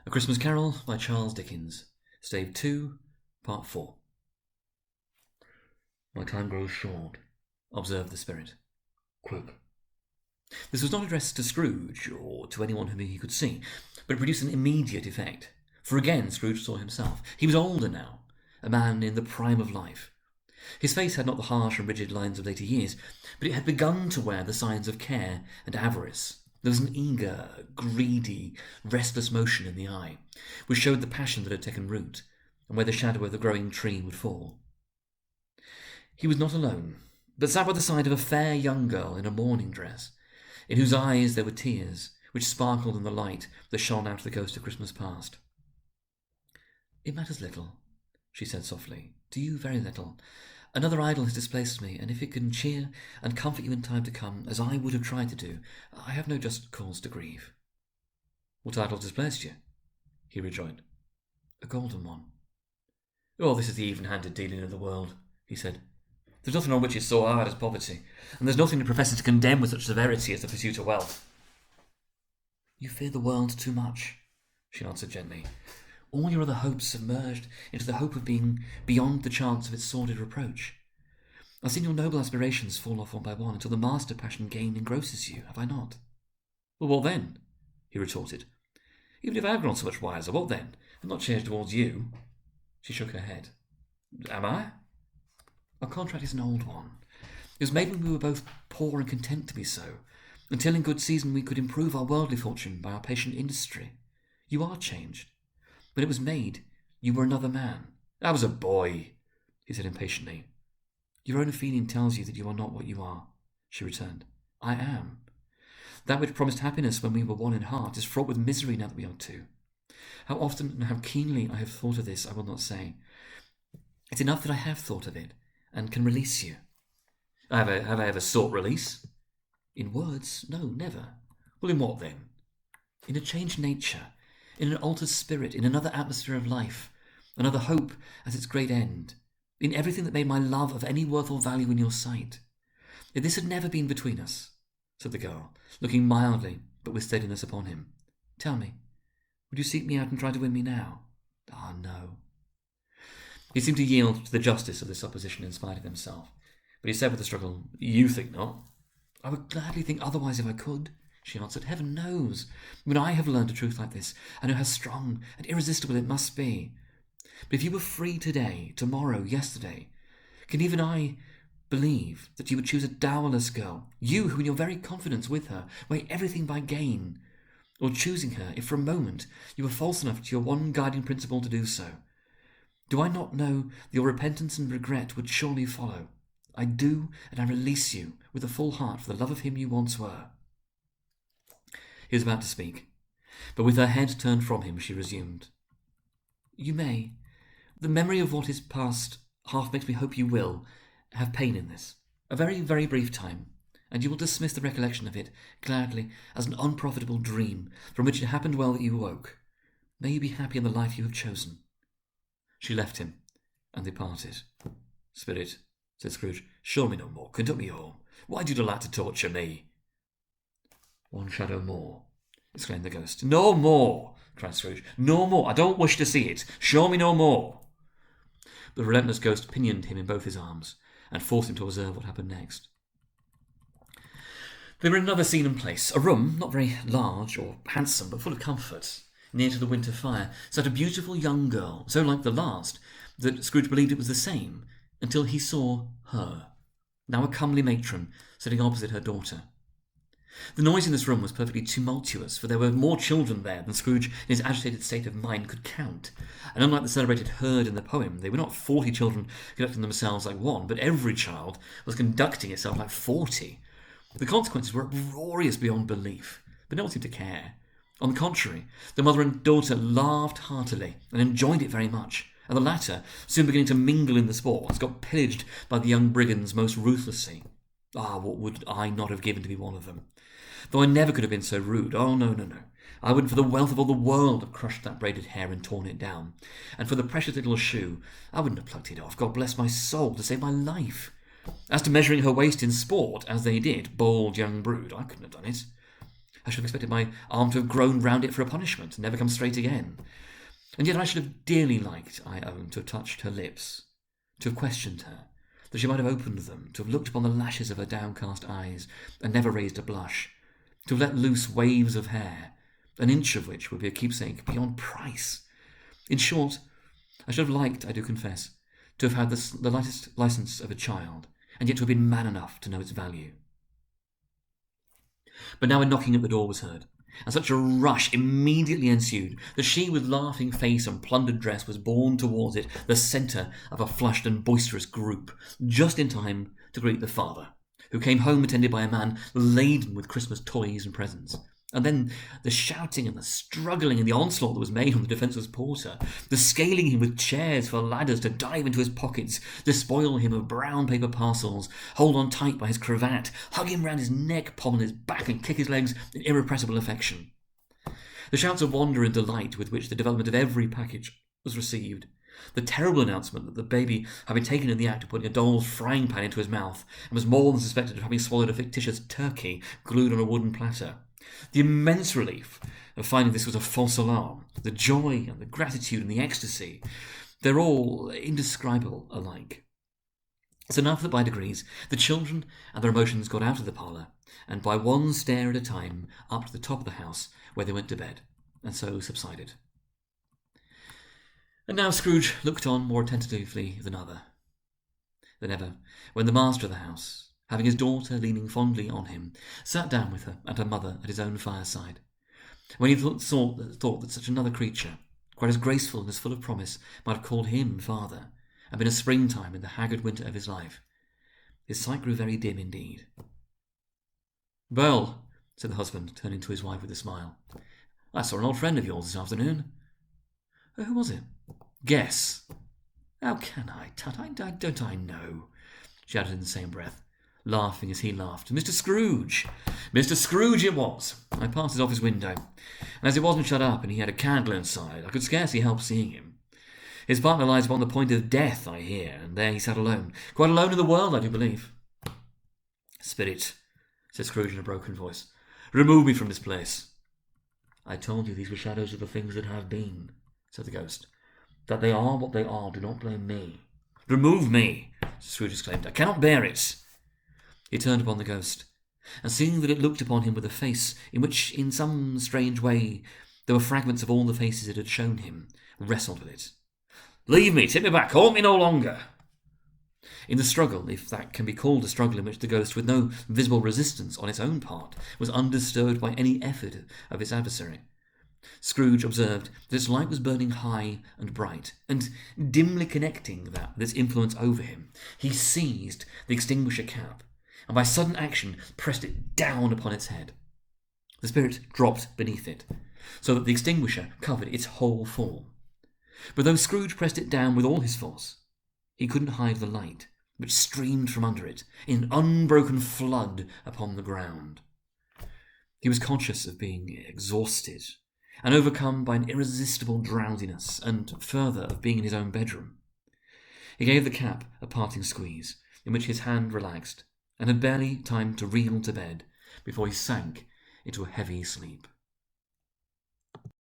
A Christmas Carol by Charles Dickens. Stave 2, Part 4. My time grows short, observed the spirit. Quick. This was not addressed to Scrooge, or to anyone whom he could see, but it produced an immediate effect. For again Scrooge saw himself. He was older now, a man in the prime of life. His face had not the harsh and rigid lines of later years, but it had begun to wear the signs of care and avarice. There was an eager, greedy, restless motion in the eye, which showed the passion that had taken root, and where the shadow of the growing tree would fall. He was not alone, but sat by the side of a fair young girl in a mourning dress, in whose eyes there were tears, which sparkled in the light that shone out of the ghost of Christmas past. "It matters little," she said softly, "to you very little. Another idol has displaced me, and if it can cheer and comfort you in time to come, as I would have tried to do, I have no just cause to grieve." "What idol displaced you?" he rejoined. "A golden one." "Oh, this is the even-handed dealing of the world," he said. "There's nothing on which it's so hard as poverty, and there's nothing that professes to condemn with such severity as the pursuit of wealth." "You fear the world too much," she answered gently. "All your other hopes have merged into the hope of being beyond the chance of its sordid reproach. I've seen your noble aspirations fall off one by one until the master passion gain engrosses you, have I not?" "Well, what then?" he retorted. "Even if I have grown so much wiser, what then? I'm not changed towards you." She shook her head. "Am I?" "Our contract is an old one. It was made when we were both poor and content to be so, until in good season we could improve our worldly fortune by our patient industry. You are changed. When it was made, you were another man." "I was a boy," he said impatiently. "Your own feeling tells you that you are not what you are," she returned. "I am. That which promised happiness when we were one in heart is fraught with misery now that we are two. How often and how keenly I have thought of this I will not say. It's enough that I have thought of it, and can release you." Have I ever sought release?" "In words, no, never." "Well, in what then?" "In a changed nature, in an altered spirit, in another atmosphere of life, another hope as its great end, in everything that made my love of any worth or value in your sight. If this had never been between us," said the girl, looking mildly but with steadiness upon him, "tell me, would you seek me out and try to win me now?" "Ah, no." He seemed to yield to the justice of this supposition in spite of himself, but he said with a struggle, "You think not?" "I would gladly think otherwise if I could," she answered. "Heaven knows, when I have learned a truth like this, I know how strong and irresistible it must be. But if you were free today, tomorrow, yesterday, can even I believe that you would choose a dowerless girl, you who in your very confidence with her weigh everything by gain, or choosing her if for a moment you were false enough to your one guiding principle to do so? Do I not know that your repentance and regret would surely follow? I do, and I release you with a full heart for the love of him you once were." He was about to speak, but with her head turned from him, she resumed. "You may. The memory of what is past half makes me hope you will have pain in this. A very, very brief time, and you will dismiss the recollection of it gladly as an unprofitable dream from which it happened well that you awoke. May you be happy in the life you have chosen." She left him, and they parted. "Spirit," said Scrooge, "show me no more. Conduct me home. Why do you like to torture me?" "One shadow more," exclaimed the ghost. "No more," cried Scrooge. "No more. I don't wish to see it. Show me no more." The relentless ghost pinioned him in both his arms, and forced him to observe what happened next. They were in another scene and place. A room, not very large or handsome, but full of comfort. Near to the winter fire sat a beautiful young girl, so like the last that Scrooge believed it was the same, until he saw her, now a comely matron, sitting opposite her daughter. The noise in this room was perfectly tumultuous, for there were more children there than Scrooge, in his agitated state of mind, could count. And unlike the celebrated herd in the poem, they were not 40 children conducting themselves like one, but every child was conducting itself like 40. The consequences were uproarious beyond belief, but no one seemed to care. On the contrary, the mother and daughter laughed heartily and enjoyed it very much, and the latter, soon beginning to mingle in the sports, got pillaged by the young brigands most ruthlessly. Ah, what would I not have given to be one of them? Though I never could have been so rude. Oh, no. I wouldn't for the wealth of all the world have crushed that braided hair and torn it down. And for the precious little shoe, I wouldn't have plucked it off, God bless my soul, to save my life. As to measuring her waist in sport, as they did, bold young brood, I couldn't have done it. I should have expected my arm to have grown round it for a punishment, and never come straight again. And yet I should have dearly liked, I own, to have touched her lips, to have questioned her, that she might have opened them, to have looked upon the lashes of her downcast eyes, and never raised a blush, to have let loose waves of hair, an inch of which would be a keepsake beyond price. In short, I should have liked, I do confess, to have had the lightest licence of a child, and yet to have been man enough to know its value. But now a knocking at the door was heard, and such a rush immediately ensued that she, with laughing face and plundered dress, was borne towards it, the centre of a flushed and boisterous group, just in time to greet the father, who came home attended by a man laden with Christmas toys and presents. And then the shouting and the struggling and the onslaught that was made on the defenceless porter, the scaling him with chairs for ladders to dive into his pockets, despoil him of brown paper parcels, hold on tight by his cravat, hug him round his neck, pommel his back, and kick his legs in irrepressible affection. The shouts of wonder and delight with which the development of every package was received, the terrible announcement that the baby had been taken in the act of putting a doll's frying pan into his mouth, and was more than suspected of having swallowed a fictitious turkey glued on a wooden platter, the immense relief of finding this was a false alarm, the joy and the gratitude and the ecstasy, they're all indescribable alike. It's enough that by degrees the children and their emotions got out of the parlour, and by one stair at a time up to the top of the house, where they went to bed, and so subsided. And now Scrooge looked on more attentively than ever, when the master of the house, having his daughter leaning fondly on him, sat down with her and her mother at his own fireside. When he thought that such another creature, quite as graceful and as full of promise, might have called him father, and been a springtime in the haggard winter of his life, his sight grew very dim indeed. "Belle," said the husband, turning to his wife with a smile, "I saw an old friend of yours this afternoon." "Who was it?" "Guess." "How can I, Tut? Don't I know?" she added in the same breath, laughing as he laughed. "Mr. Scrooge! Mr. Scrooge it was. I passed his office window, and as it wasn't shut up and he had a candle inside, I could scarcely help seeing him. His partner lies upon the point of death, I hear, and there he sat alone. Quite alone in the world, I do believe." "Spirit," said Scrooge in a broken voice, "remove me from this place." "I told you these were shadows of the things that have been," said the ghost. "That they are what they are, do not blame me." "Remove me!" Scrooge exclaimed. "I cannot bear it." He turned upon the ghost, and seeing that it looked upon him with a face in which, in some strange way, there were fragments of all the faces it had shown him, wrestled with it. "Leave me! Take me back! Haunt me no longer!" In the struggle, if that can be called a struggle in which the ghost, with no visible resistance on its own part, was undisturbed by any effort of its adversary, Scrooge observed that its light was burning high and bright, and, dimly connecting that with its influence over him, he seized the extinguisher cap, and by sudden action pressed it down upon its head. The spirit dropped beneath it, so that the extinguisher covered its whole form. But though Scrooge pressed it down with all his force, he couldn't hide the light, which streamed from under it in an unbroken flood upon the ground. He was conscious of being exhausted, and overcome by an irresistible drowsiness, and, further, of being in his own bedroom. He gave the cap a parting squeeze, in which his hand relaxed, and had barely time to reel to bed before he sank into a heavy sleep.